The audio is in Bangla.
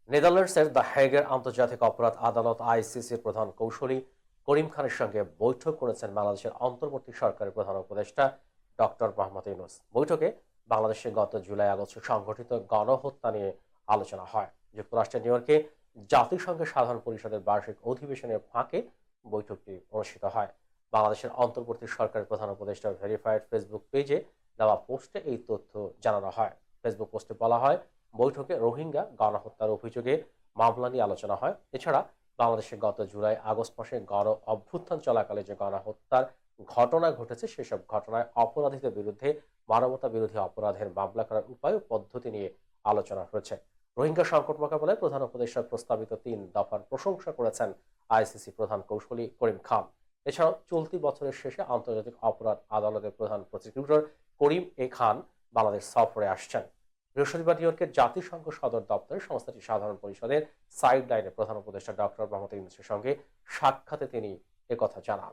নেদারল্যান্ডসের দ্য হেগের আন্তর্জাতিক অপরাধ আদালত আইসিসির প্রধান কৌঁসুলি করিম খানের সঙ্গে বৈঠক করেছেন বাংলাদেশের অন্তর্বর্তী সরকারের প্রধান উপদেষ্টা ডক্টর মোহাম্মদ ইউনূস। বৈঠকে বাংলাদেশে গত জুলাই আগস্টে সংঘটিত গণহত্যা নিয়ে আলোচনা হয়। যুক্তরাষ্ট্রের নিউ ইয়র্কে জাতিসংঘের সাধারণ পরিষদের বার্ষিক অধিবেশনের ফাঁকে বৈঠকটি অনুষ্ঠিত হয়। বাংলাদেশের অন্তর্বর্তী সরকারের প্রধান উপদেষ্টার ভেরিফাইড ফেসবুক পেজে দেওয়া পোস্টে এই তথ্য জানানো হয়। ফেসবুক পোস্টে বলা হয়, বৈঠকে রোহিঙ্গা গণহত্যার অভিযোগে মামলা নিয়ে আলোচনা হয়। এছাড়া বাংলাদেশে গত জুলাই আগস্ট মাসে গণ অভ্যুত্থান চলাকালে যে গণহত্যার ঘটনা ঘটেছে সেসব ঘটনায় অপরাধীদের বিরুদ্ধে মানবতা বিরোধী অপরাধের মামলা করার উপায় ও পদ্ধতি নিয়ে আলোচনা হয়েছে। রোহিঙ্গা সংকট মোকাবেলায় প্রধান উপদেষ্টার প্রস্তাবিত ৩ দফার প্রশংসা করেছেন আইসিসি প্রধান কৌঁসুলি করিম খান। এছাড়াও চলতি বছরের শেষে আন্তর্জাতিক অপরাধ আদালতের প্রধান প্রসিকিউটর করিম এ খান বাংলাদেশ সফরে আসছেন। বৃহস্পতিবার নিউ ইয়র্কের জাতিসংঘ সদর দপ্তরে সংস্থাটির সাধারণ পরিষদের সাইড লাইনে প্রধান উপদেষ্টা ডক্টর মোহাম্মদ ইউনূসের সঙ্গে সাক্ষাতে তিনি একথা জানান।